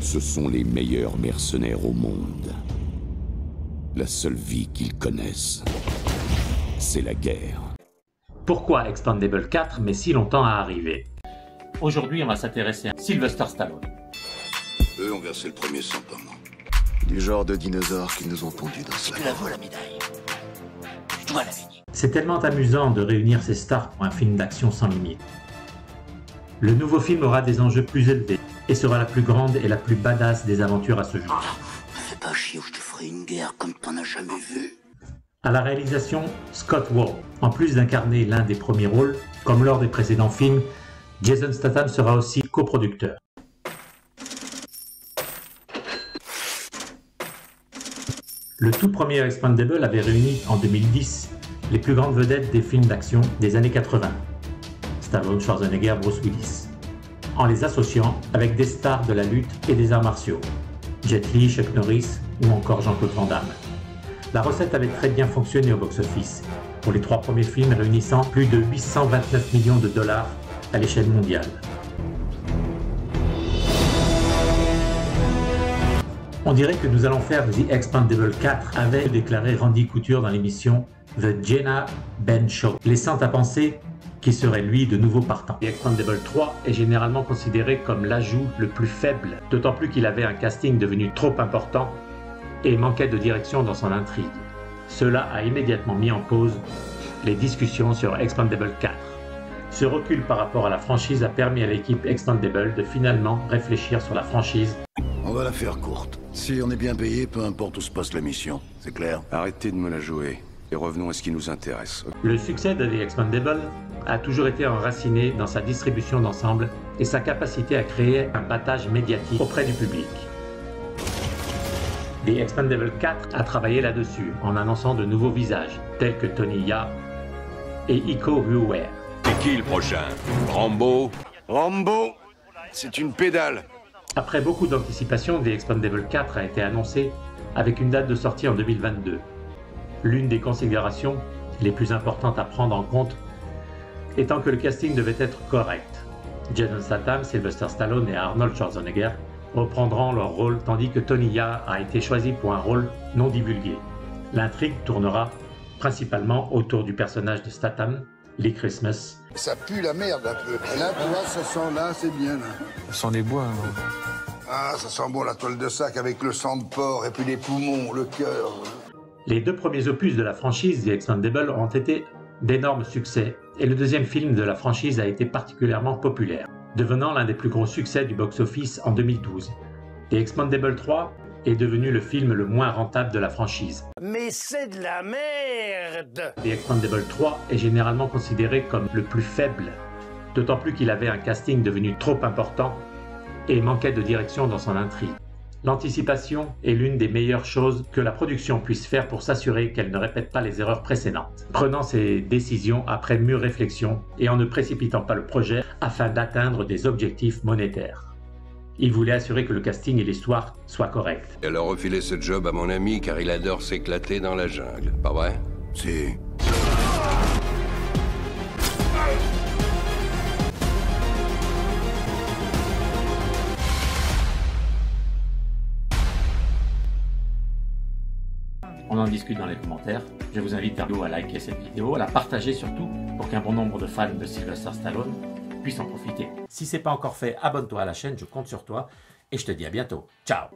Ce sont les meilleurs mercenaires au monde. La seule vie qu'ils connaissent, c'est la guerre. Pourquoi Expendables 4 met si longtemps à arriver? Aujourd'hui, on va s'intéresser à Sylvester Stallone. Eux ont versé le premier sang pour moi. Du genre de dinosaures qui nous ont pondus dans ça. Tu la veux, la médaille. Je dois la gagner. C'est tellement amusant de réunir ces stars pour un film d'action sans limite. Le nouveau film aura des enjeux plus élevés et sera la plus grande et la plus badass des aventures à ce jour. Me fais pas chier ou je te ferai une guerre comme t'en as jamais vu. À la réalisation, Scott Wall. En plus d'incarner l'un des premiers rôles, comme lors des précédents films, Jason Statham sera aussi coproducteur. Le tout premier Expendable avait réuni en 2010 les plus grandes vedettes des films d'action des années 80. Stallone, Schwarzenegger, Bruce Willis. En les associant avec des stars de la lutte et des arts martiaux. Jet Li, Chuck Norris ou encore Jean-Claude Van Damme. La recette avait très bien fonctionné au box-office, pour les 3 premiers films réunissant plus de 829 millions de dollars à l'échelle mondiale. On dirait que nous allons faire The Expendable 4, avait déclaré Randy Couture dans l'émission The Jenna Ben Show, laissant à penser qu'il serait lui de nouveau partant. The Expendable 3 est généralement considéré comme l'ajout le plus faible, d'autant plus qu'il avait un casting devenu trop important et manquait de direction dans son intrigue. Cela a immédiatement mis en cause les discussions sur Expendable 4. Ce recul par rapport à la franchise a permis à l'équipe Expendable de finalement réfléchir sur la franchise. On va la faire courte. Si on est bien payé, peu importe où se passe la mission. C'est clair? Arrêtez de me la jouer et revenons à ce qui nous intéresse. Le succès de The Expendable a toujours été enraciné dans sa distribution d'ensemble et sa capacité à créer un battage médiatique auprès du public. The Expendable 4 a travaillé là-dessus en annonçant de nouveaux visages tels que Tony Jaa et Iko Uwais. C'est qui le prochain? Rambo? Rambo, c'est une pédale. Après beaucoup d'anticipation, The Expendable 4 a été annoncé avec une date de sortie en 2022. L'une des considérations les plus importantes à prendre en compte étant que le casting devait être correct. Jason Statham, Sylvester Stallone et Arnold Schwarzenegger reprendront leur rôle tandis que Tony Jaa a été choisi pour un rôle non divulgué. L'intrigue tournera principalement autour du personnage de Statham, Lee Christmas. Ça pue la merde un peu. Et là, tu vois, ça sent là, c'est bien là. Ça sent les bois, non? Ah, ça sent bon la toile de sac avec le sang de porc et puis les poumons, le cœur. Les 2 premiers opus de la franchise The Expendable ont été d'énormes succès et le deuxième film de la franchise a été particulièrement populaire, devenant l'un des plus gros succès du box-office en 2012. The Expendable 3 est devenu le film le moins rentable de la franchise. Mais c'est de la merde! The Expendable 3 est généralement considéré comme le plus faible, d'autant plus qu'il avait un casting devenu trop important et manquait de direction dans son intrigue. L'anticipation est l'une des meilleures choses que la production puisse faire pour s'assurer qu'elle ne répète pas les erreurs précédentes, prenant ses décisions après mûre réflexion et en ne précipitant pas le projet afin d'atteindre des objectifs monétaires. Il voulait assurer que le casting et l'histoire soient corrects. Elle a refilé ce job à mon ami car il adore s'éclater dans la jungle, pas vrai? Si. On en discute dans les commentaires. Je vous invite à liker cette vidéo, à la partager surtout pour qu'un bon nombre de fans de Sylvester Stallone puissent en profiter. Si ce n'est pas encore fait, abonne-toi à la chaîne, je compte sur toi et je te dis à bientôt. Ciao!